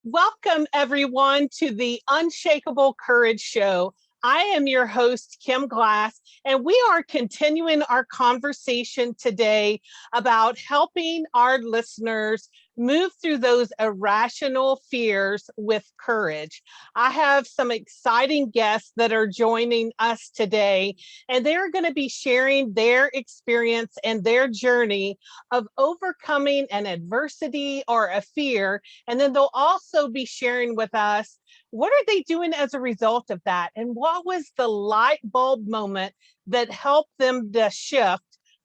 Welcome, everyone, to the Unshakable Courage Show. I am your host, Kim Glass, and we are continuing our conversation today about helping our listeners move through those irrational fears with courage. I have some exciting guests that are joining us today, and they're going to be sharing their experience and their journey of overcoming an adversity or a fear. And then they'll also be sharing with us what are they doing as a result of that? And what was the light bulb moment that helped them to shift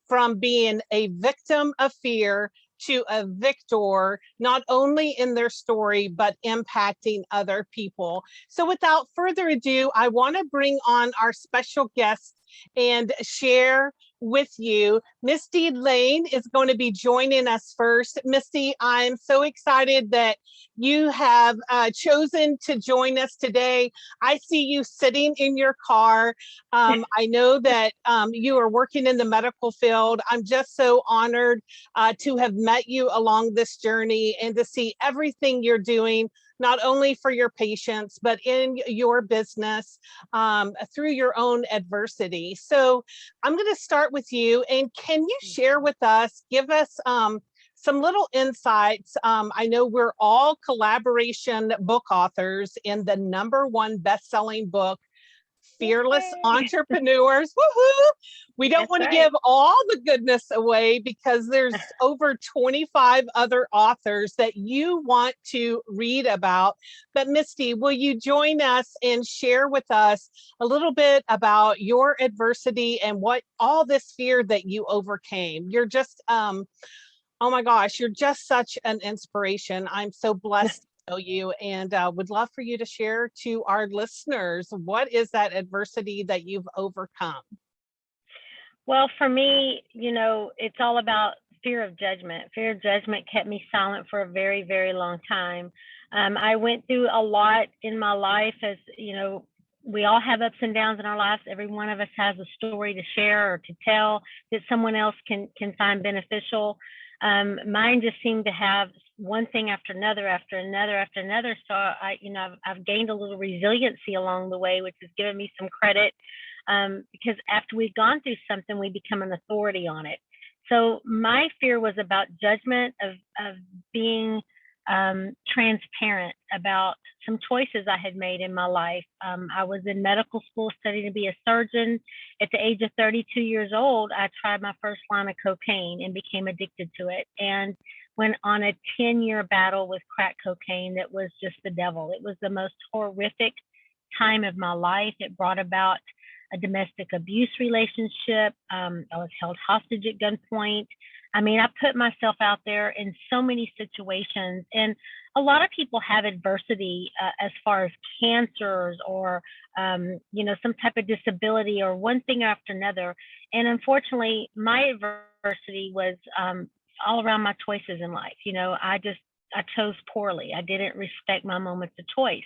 from being a victim of fear to a victor, not only in their story, but impacting other people? So without further ado, I want to bring on our special guest and share with you. Mistie Layne is going to be joining us first. Mistie, I'm so excited that you have chosen to join us today. I see you sitting in your car. I know that you are working in the medical field. I'm just so honored to have met you along this journey and to see everything you're doing, not only for your patients, but in your business through your own adversity. So I'm going to start with you. And can you share with us, give us some little insights? I know we're all collaboration book authors in the #1 best-selling book, Fearless Yay. Entrepreneurs. Woohoo! We don't That's want to right. give all the goodness away because there's over 25 other authors that you want to read about. But Mistie, will you join us and share with us a little bit about your adversity and what all this fear that you overcame? You're just oh my gosh, you're just such an inspiration. I'm so blessed to know you and would love for you to share to our listeners, what is that adversity that you've overcome? Well, for me, it's all about fear of judgment. Fear of judgment kept me silent for a very, very long time. I went through a lot in my life, as we all have ups and downs in our lives. Every one of us has a story to share or to tell that someone else can find beneficial. Mine just seemed to have one thing after another, after another, after another. So I've gained a little resiliency along the way, which has given me some credit, because after we've gone through something, we become an authority on it. So my fear was about judgment, of being transparent about some choices I had made in my life. I was in medical school studying to be a surgeon. At the age of 32 years old, I tried my first line of cocaine and became addicted to it, and went on a 10-year battle with crack cocaine that was just the devil. It was the most horrific time of my life. It brought about a domestic abuse relationship. I was held hostage at gunpoint. I mean, I put myself out there in so many situations, and a lot of people have adversity as far as cancers or, some type of disability or one thing after another. And unfortunately, my adversity was all around my choices in life. I chose poorly. I didn't respect my moments of choice.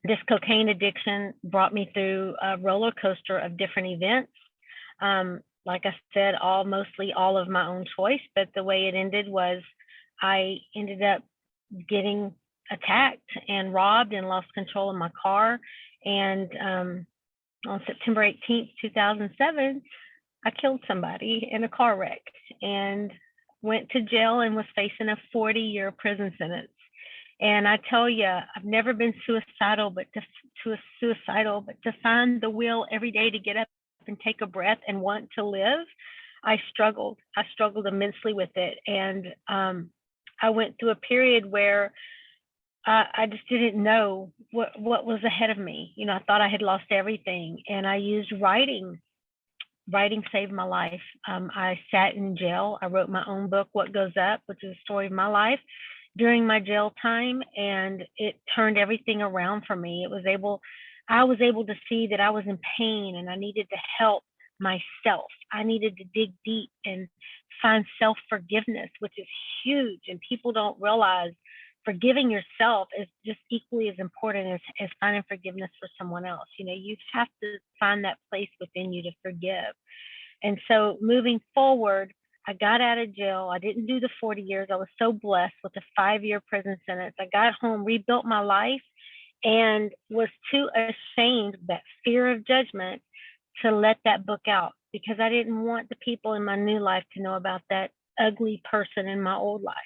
This cocaine addiction brought me through a roller coaster of different events. Like I said, mostly all of my own choice, but the way it ended was I ended up getting attacked and robbed and lost control of my car. And on September 18th, 2007, I killed somebody in a car wreck and went to jail and was facing a 40-year prison sentence. And I tell you, I've never been suicidal, but to find the will every day to get up and take a breath and want to live, I struggled. I struggled immensely with it. And I went through a period where I just didn't know what was ahead of me. I thought I had lost everything. And I used writing. Writing saved my life. I sat in jail. I wrote my own book, What Goes Up, which is a story of my life during my jail time, and it turned everything around for me. I was able to see that I was in pain and I needed to help myself. I needed to dig deep and find self-forgiveness, which is huge. And people don't realize forgiving yourself is just equally as important as finding forgiveness for someone else. You have to find that place within you to forgive. And so moving forward, I got out of jail. I didn't do the 40 years. I was so blessed with a 5-year prison sentence. I got home, rebuilt my life, and was too ashamed, that fear of judgment, to let that book out, because I didn't want the people in my new life to know about that ugly person in my old life.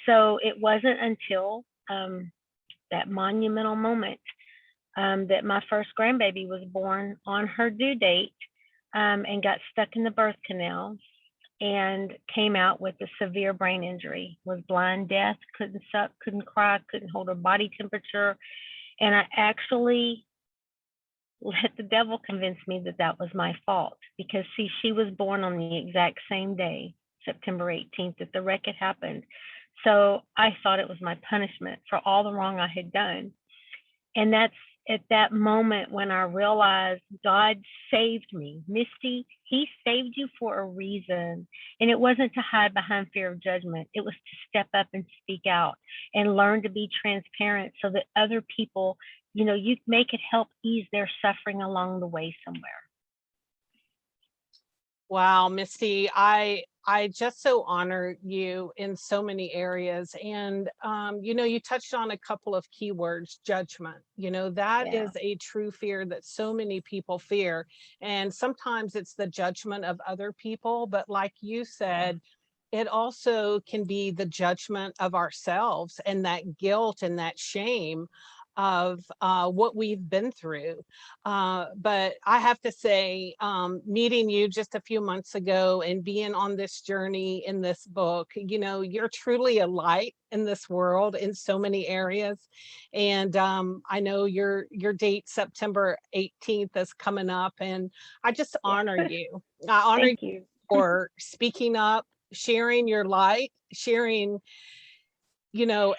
So it wasn't until that monumental moment that my first grandbaby was born on her due date, and got stuck in the birth canal and came out with a severe brain injury, was blind, deaf, couldn't suck, couldn't cry, couldn't hold her body temperature. And I actually let the devil convince me that that was my fault, because see, she was born on the exact same day, September 18th, that the wreck had happened. So I thought it was my punishment for all the wrong I had done. And that's at that moment when I realized God saved me. Mistie, he saved you for a reason. And it wasn't to hide behind fear of judgment. It was to step up and speak out and learn to be transparent, so that other people, you make it help ease their suffering along the way somewhere. Wow, Mistie, I just so honor you in so many areas. And, you touched on a couple of keywords: judgment. That Yeah. is a true fear that so many people fear. And sometimes it's the judgment of other people. But like you said, it also can be the judgment of ourselves, and that guilt and that shame of what we've been through. But I have to say, meeting you just a few months ago and being on this journey in this book, you're truly a light in this world in so many areas. And I know your date, September 18th, is coming up, and I just honor you. I honor you Thank you. for speaking up, sharing your light, sharing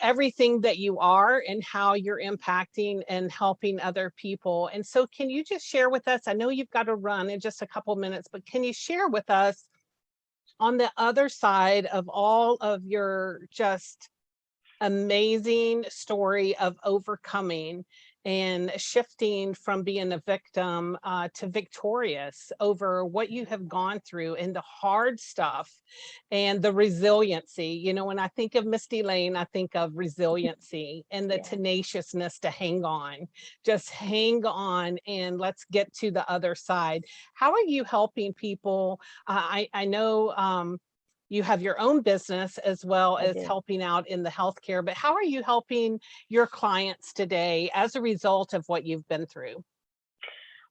everything that you are and how you're impacting and helping other people. And so can you just share with us, I know you've got to run in just a couple minutes, but can you share with us, on the other side of all of your just amazing story of overcoming and shifting from being a victim to victorious over what you have gone through, and the hard stuff and the resiliency. When I think of Mistie Layne, I think of resiliency and the Yeah. tenaciousness to hang on, just hang on, and let's get to the other side. How are you helping people? I know you have your own business as well I as do. helping out in the healthcare, but how are you helping your clients today as a result of what you've been through?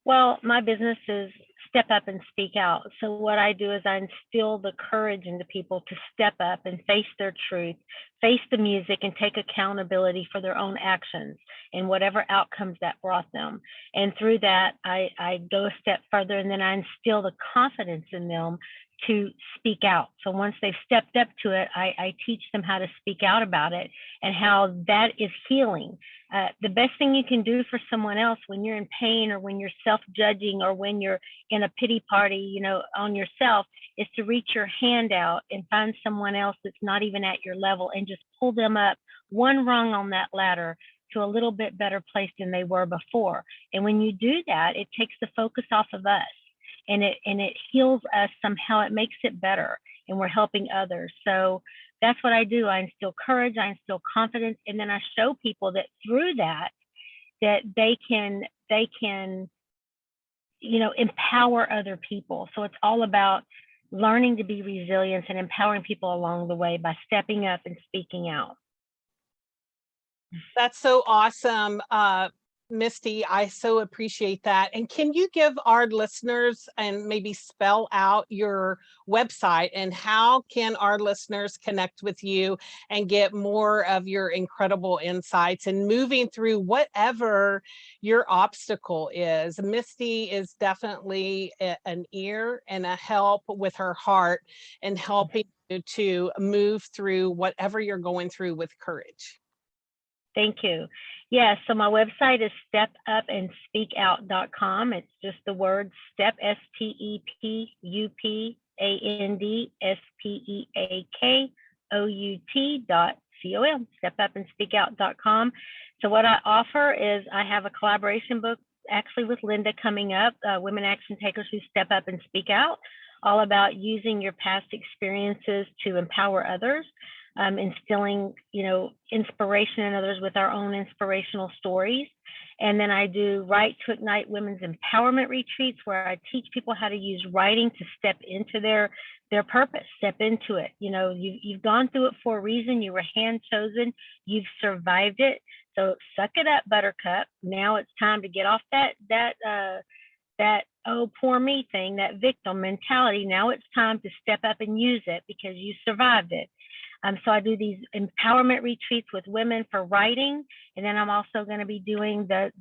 Well, my business is step up and speak out. So what I do is I instill the courage into people to step up and face their truth, face the music, and take accountability for their own actions and whatever outcomes that brought them. And through that, I go a step further, and then I instill the confidence in them to speak out. So once they've stepped up to it, I teach them how to speak out about it and how that is healing. The best thing you can do for someone else when you're in pain, or when you're self-judging, or when you're in a pity party, on yourself, is to reach your hand out and find someone else that's not even at your level, and just pull them up one rung on that ladder to a little bit better place than they were before. And when you do that, it takes the focus off of us, and it heals us somehow. It makes it better, and we're helping others. So that's what I do. I instill courage, I instill confidence, and then I show people that through that they can empower other people. So it's all about learning to be resilient and empowering people along the way by stepping up and speaking out. That's so awesome, Mistie. I so appreciate that. And can you give our listeners, and maybe spell out your website, and how can our listeners connect with you and get more of your incredible insights and moving through whatever your obstacle is? Mistie is definitely an ear and a help with her heart, and helping you to move through whatever you're going through with courage. Thank you. Yeah, so my website is stepupandspeakout.com. It's just the word step, STEPUPANDSPEAKOUT.com, stepupandspeakout.com. So what I offer is I have a collaboration book actually with Linda coming up, Women Action Takers Who Step Up and Speak Out. all about using your past experiences to empower others, instilling, inspiration in others with our own inspirational stories. And then I do Write to Ignite Women's Empowerment Retreats, where I teach people how to use writing to step into their purpose, step into it. You've gone through it for a reason. You were hand chosen. You've survived it. So suck it up, Buttercup. Now it's time to get off that oh poor me thing, that victim mentality. Now it's time to step up and use it because you survived it. So I do these empowerment retreats with women for writing, and then I'm also going to be doing the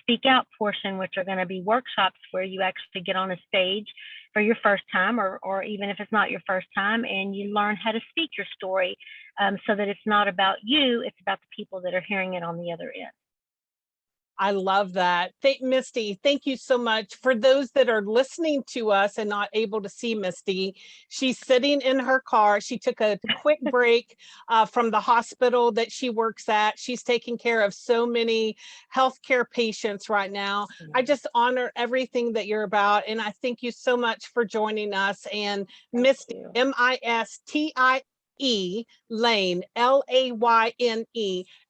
speak out portion, which are going to be workshops where you actually get on a stage for your first time, or even if it's not your first time, and you learn how to speak your story, so that it's not about you, it's about the people that are hearing it on the other end. I love that. Mistie, thank you so much. For those that are listening to us and not able to see Mistie, she's sitting in her car. She took a quick break from the hospital that she works at. She's taking care of so many healthcare patients right now. I just honor everything that you're about. And I thank you so much for joining us. And Mistie, Mistie, Layne, Layne.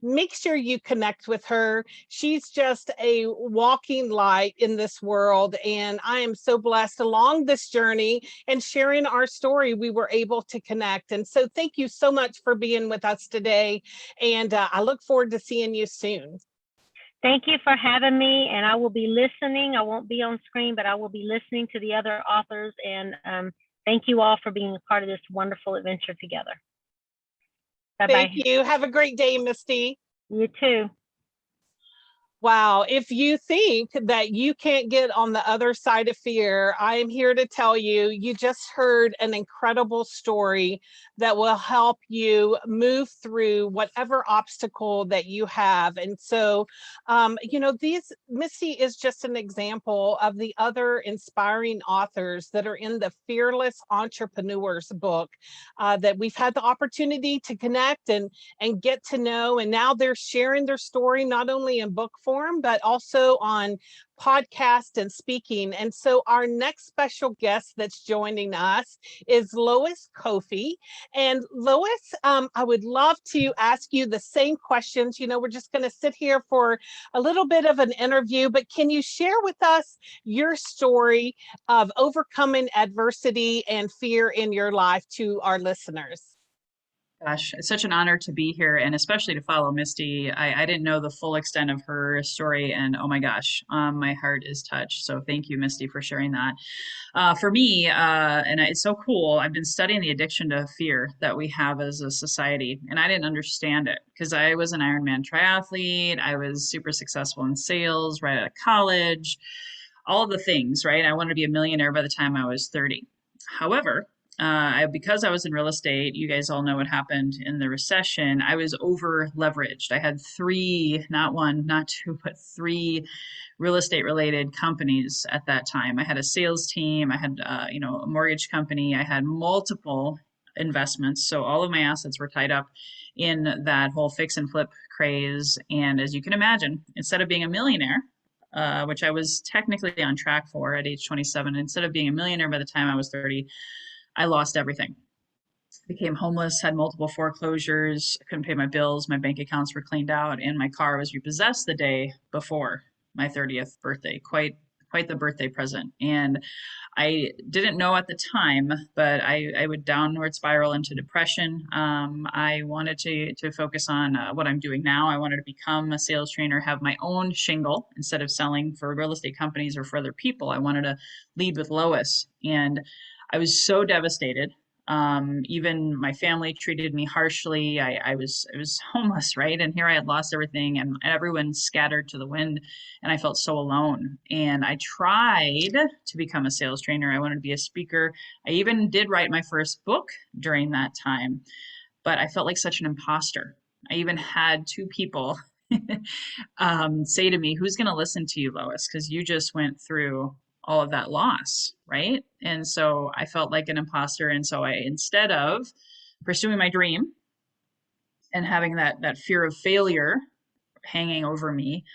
Make sure you connect with her. She's just a walking light in this world. And I am so blessed along this journey and sharing our story, we were able to connect. And so thank you so much for being with us today. And I look forward to seeing you soon. Thank you for having me. And I will be listening. I won't be on screen, but I will be listening to the other authors. And thank you all for being a part of this wonderful adventure together. Bye-bye. Thank you. Have a great day, Mistie. You too. Wow. If you think that you can't get on the other side of fear, I am here to tell you, you just heard an incredible story that will help you move through whatever obstacle that you have. And so, Mistie is just an example of the other inspiring authors that are in the Fearless Entrepreneurs book that we've had the opportunity to connect and get to know. And now they're sharing their story, not only in book form, but also on podcast and speaking. And so our next special guest that's joining us is Lois Koffi. And Lois, I would love to ask you the same questions. We're just going to sit here for a little bit of an interview, but can you share with us your story of overcoming adversity and fear in your life to our listeners? Gosh, it's such an honor to be here and especially to follow Mistie. I didn't know the full extent of her story, and oh my gosh, my heart is touched. So thank you, Mistie, for sharing that. For me, it's so cool. I've been studying the addiction to fear that we have as a society, and I didn't understand it because I was an Ironman triathlete. I was super successful in sales right out of college, all of the things, right? I wanted to be a millionaire by the time I was 30. However, because I was in real estate, you guys all know what happened in the recession. I was over leveraged. I had three, not one, not two, but three real estate related companies at that time. I had a sales team. I had, a mortgage company. I had multiple investments. So all of my assets were tied up in that whole fix and flip craze. And as you can imagine, instead of being a millionaire, which I was technically on track for at age 27, instead of being a millionaire by the time I was 30, I lost everything. Became homeless, had multiple foreclosures, couldn't pay my bills, my bank accounts were cleaned out, and my car was repossessed the day before my 30th birthday. Quite the birthday present. And I didn't know at the time, but I would downward spiral into depression. I wanted to focus on what I'm doing now. I wanted to become a sales trainer, have my own shingle instead of selling for real estate companies or for other people. I wanted to lead with Lois. And I was so devastated. Even my family treated me harshly. I was homeless, right? And here I had lost everything, and everyone scattered to the wind, and I felt so alone. And I tried to become a sales trainer. I wanted to be a speaker. I even did write my first book during that time, but I felt like such an imposter. I even had two people say to me, "Who's going to listen to you, Lois? Because you just went through all of that loss," right? And so I felt like an imposter. And so instead of pursuing my dream and having that fear of failure hanging over me,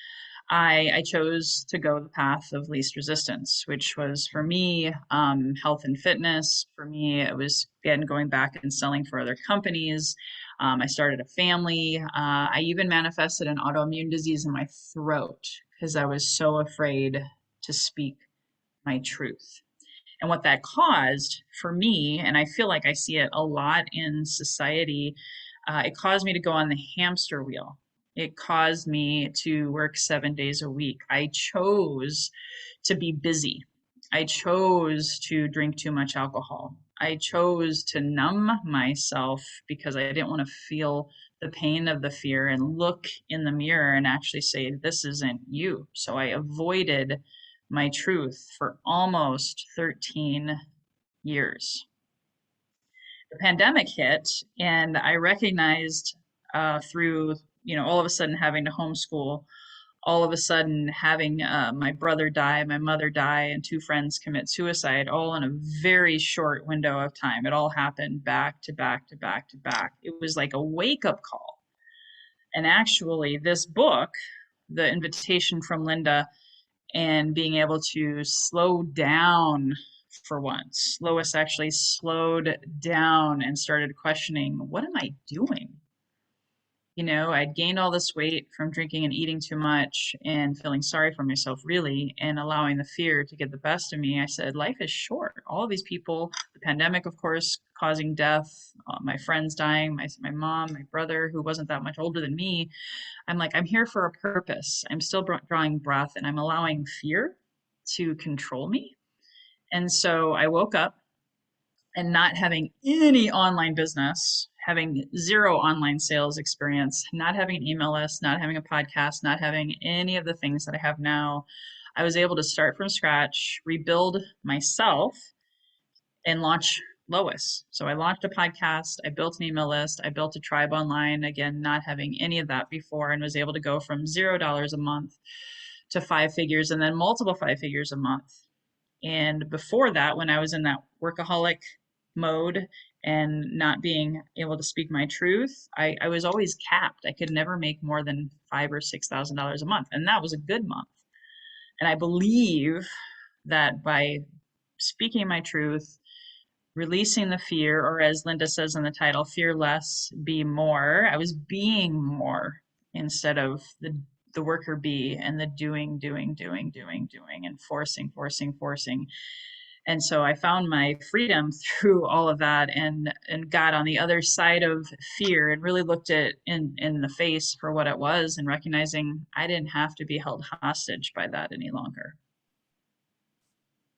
I chose to go the path of least resistance, which was for me health and fitness. For me, it was again going back and selling for other companies. I started a family. I even manifested an autoimmune disease in my throat because I was so afraid to speak my truth. And what that caused for me, and I feel like I see it a lot in society, it caused me to go on the hamster wheel. It caused me to work 7 days a week. I chose to be busy. I chose to drink too much alcohol. I chose to numb myself because I didn't want to feel the pain of the fear and look in the mirror and actually say, this isn't you. So I avoided my truth for almost 13 years. The pandemic hit, and I recognized through, all of a sudden having to homeschool, all of a sudden having my brother die, my mother die, and 2 friends commit suicide, all in a very short window of time. It all happened back to back to back to back. It was like a wake-up call. And actually, this book, The Invitation from Linda, and being able to slow down for once. Lois actually slowed down and started questioning, what am I doing? I'd gained all this weight from drinking and eating too much and feeling sorry for myself, really, and allowing the fear to get the best of me. I said, life is short. All of these people, the pandemic, of course, causing death, my friends dying, my mom, my brother, who wasn't that much older than me. I'm like, I'm here for a purpose. I'm still drawing breath, and I'm allowing fear to control me. And so I woke up, and not having any online business, having zero online sales experience, not having an email list, not having a podcast, not having any of the things that I have now, I was able to start from scratch, rebuild myself, and launch Lois. So I launched a podcast, I built an email list, I built a tribe online, again, not having any of that before, and was able to go from $0 a month to 5 figures, and then multiple 5 figures a month. And before that, when I was in that workaholic mode and not being able to speak my truth, I was always capped. I could never make more than $5,000 or $6,000 a month. And that was a good month. And I believe that by speaking my truth, releasing the fear, or as Linda says in the title, fear less, be more, I was being more instead of the worker bee and the doing, and forcing. And so I found my freedom through all of that, and got on the other side of fear and really looked it in the face for what it was, and recognizing I didn't have to be held hostage by that any longer.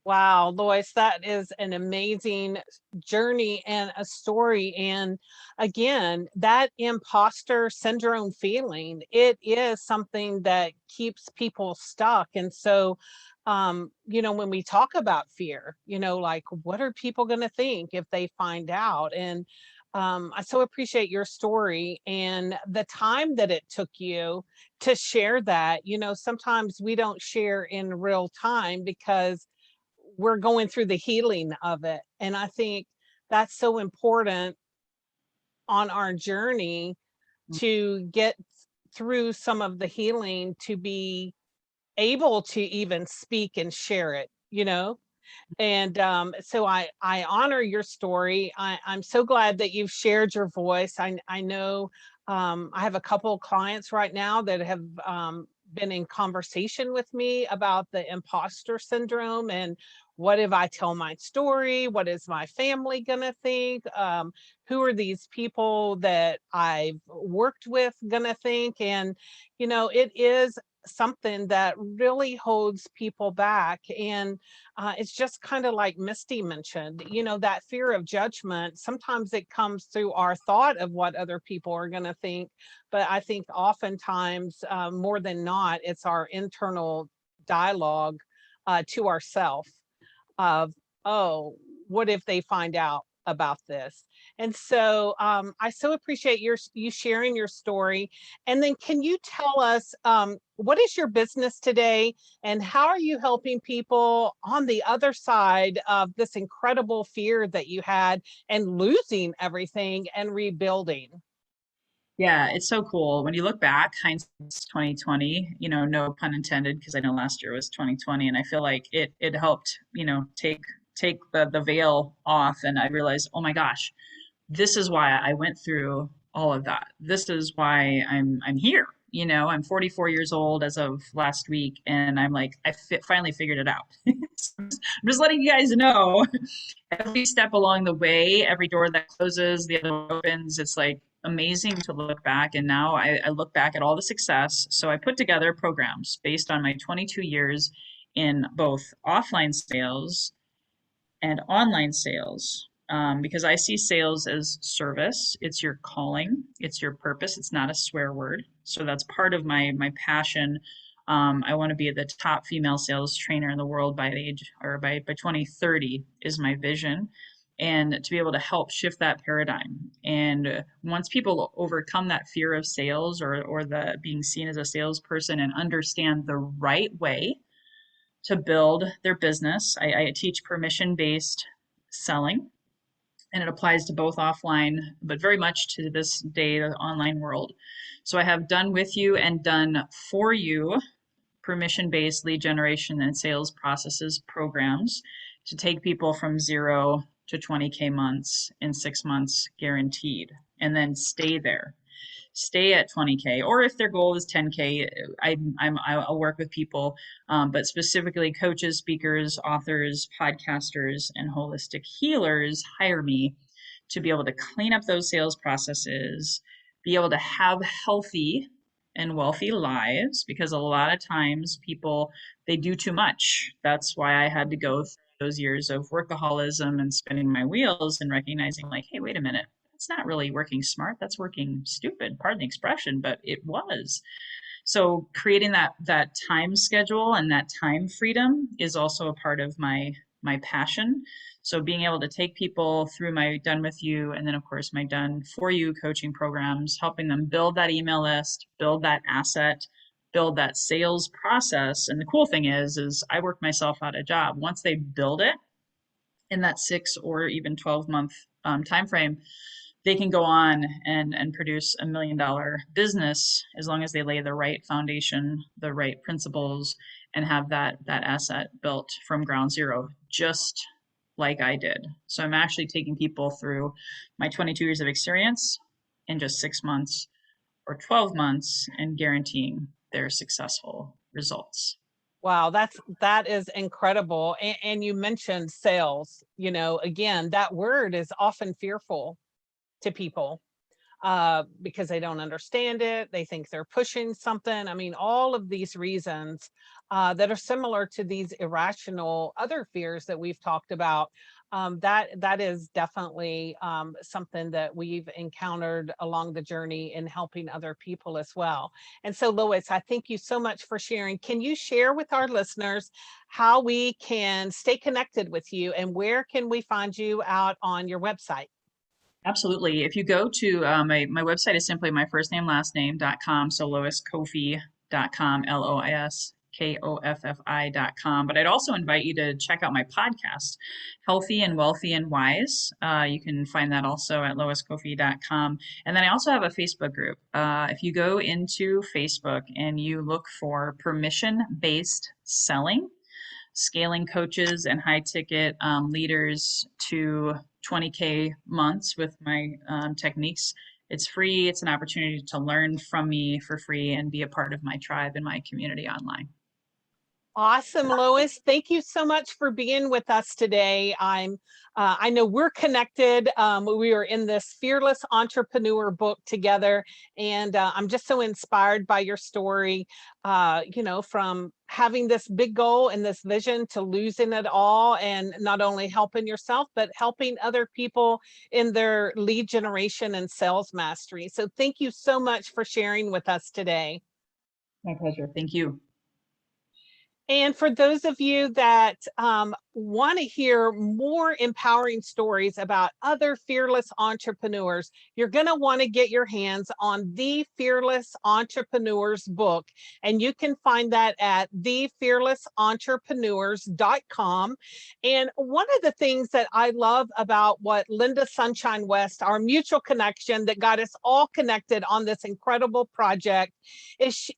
Wow, Lois, that is an amazing journey and a story. And again, that imposter syndrome feeling, it is something that keeps people stuck. And so, when we talk about fear, like, what are people going to think if they find out? And I so appreciate your story and the time that it took you to share that. Sometimes we don't share in real time because we're going through the healing of it. And I think that's so important on our journey to get through some of the healing, to be able to even speak and share it. And so I honor your story. I'm so glad that you've shared your voice. I know I have a couple of clients right now that have been in conversation with me about the imposter syndrome and what if I tell my story? What is my family gonna think? Who are these people that I've worked with gonna think? And it is something that really holds people back. And it's just kind of like Mistie mentioned, that fear of judgment. Sometimes it comes through our thought of what other people are going to think. But I think oftentimes, more than not, it's our internal dialogue to ourselves of, oh, what if they find out about this? And so I so appreciate you sharing your story. And then can you tell us what is your business today and how are you helping people on the other side of this incredible fear that you had and losing everything and rebuilding? Yeah, it's so cool. When you look back, hindsight's 2020, no pun intended, because I know last year was 2020, and I feel like it helped, take the veil off, and I realized, oh my gosh, this is why I went through all of that. This is why I'm here. I'm 44 years old as of last week, and I'm like, finally figured it out. So I'm just letting you guys know every step along the way, every door that closes, the other one opens. It's like amazing to look back. And now I look back at all the success. So I put together programs based on my 22 years in both offline sales and online sales. Because I see sales as service. It's your calling, it's your purpose. It's not a swear word. So that's part of my passion. I want to be the top female sales trainer in the world by the age or by 2030 is my vision. And to be able to help shift that paradigm. And once people overcome that fear of sales or the being seen as a salesperson and understand the right way to build their business, I teach permission-based selling, and it applies to both offline, but very much to this day, the online world. So I have done with you and done for you permission-based lead generation and sales processes programs to take people from 0 to 20K months in 6 months guaranteed, and then stay at 20K, or if their goal is 10K, I'll work with people, but specifically coaches, speakers, authors, podcasters, and holistic healers hire me to be able to clean up those sales processes, be able to have healthy and wealthy lives, because a lot of times people, they do too much. That's why I had to go through those years of workaholism and spinning my wheels and recognizing like, hey, wait a minute, it's not really working smart. That's working stupid. Pardon the expression, but it was. So creating that time schedule and that time freedom is also a part of my passion. So being able to take people through my Done With You and then of course my Done For You coaching programs, helping them build that email list, build that asset, build that sales process. And the cool thing is I work myself out a job. Once they build it in that 6 or even 12 month time frame, they can go on and produce $1 million business as long as they lay the right foundation, the right principles, and have that asset built from ground zero, just like I did. So I'm actually taking people through my 22 years of experience in just 6 months or 12 months and guaranteeing their successful results. Wow, that is incredible. And you mentioned sales. Again, that word is often fearful to people because they don't understand it. They think they're pushing something. I mean, all of these reasons that are similar to these irrational other fears that we've talked about. That is definitely something that we've encountered along the journey in helping other people as well. And so, Lois, I thank you so much for sharing. Can you share with our listeners how we can stay connected with you and where can we find you out on your website? Absolutely. If you go to my website is simply my first name, last name.com. So loiskoffi.com, LOISKOFFI.com. But I'd also invite you to check out my podcast, Healthy and Wealthy and Wise. You can find that also at loiskoffi.com. And then I also have a Facebook group. If you go into Facebook and you look for permission-based selling, scaling coaches and high ticket leaders to 20K months with my techniques. It's free. It's an opportunity to learn from me for free and be a part of my tribe and my community online. Awesome, Lois. Thank you so much for being with us today. I know we're connected. We are in this Fearless Entrepreneur book together, and I'm just so inspired by your story. From having this big goal and this vision to losing it all, and not only helping yourself, but helping other people in their lead generation and sales mastery. So, thank you so much for sharing with us today. My pleasure. Thank you. And for those of you that want to hear more empowering stories about other fearless entrepreneurs, you're going to want to get your hands on the Fearless Entrepreneurs book. And you can find that at thefearlessentrepreneurs.com. And one of the things that I love about what Linda Sunshine West, our mutual connection that got us all connected on this incredible project, is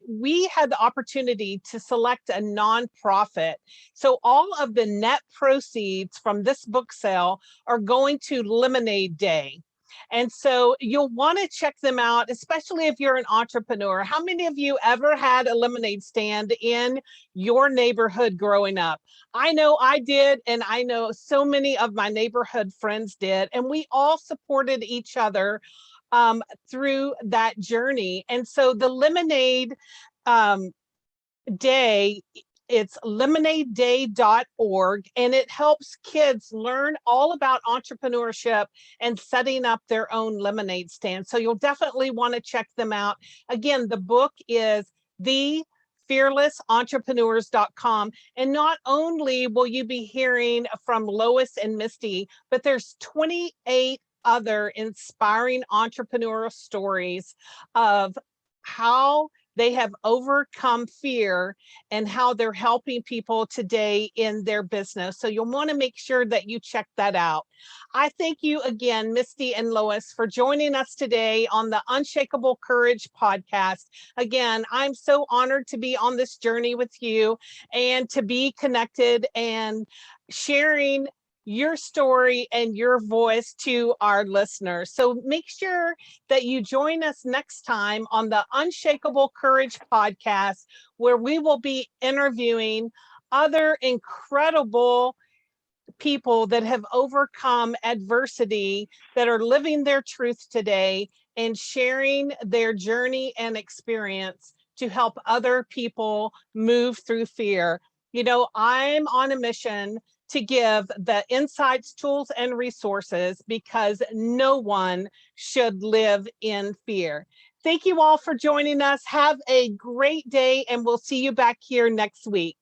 we had the opportunity to select a nonprofit. So all of the net proceeds from this book sale are going to Lemonade Day. And so you'll want to check them out, especially if you're an entrepreneur. How many of you ever had a lemonade stand in your neighborhood growing up? I know I did, and I know so many of my neighborhood friends did, and we all supported each other through that journey. And so the Lemonade Day, it's lemonadeday.org, and it helps kids learn all about entrepreneurship and setting up their own lemonade stand. So you'll definitely want to check them out. Again, the book is thefearlessentrepreneurs.com. And not only will you be hearing from Lois and Mistie, but there's 28 other inspiring entrepreneurial stories of how they have overcome fear and how they're helping people today in their business. So you'll want to make sure that you check that out. I thank you again, Mistie and Lois, for joining us today on the Unshakable Courage podcast. Again, I'm so honored to be on this journey with you and to be connected and sharing your story and your voice to our listeners. So make sure that you join us next time on the Unshakable Courage podcast, where we will be interviewing other incredible people that have overcome adversity, that are living their truth today and sharing their journey and experience to help other people move through fear. You know, I'm on a mission to give the insights, tools, and resources because no one should live in fear. Thank you all for joining us. Have a great day, and we'll see you back here next week.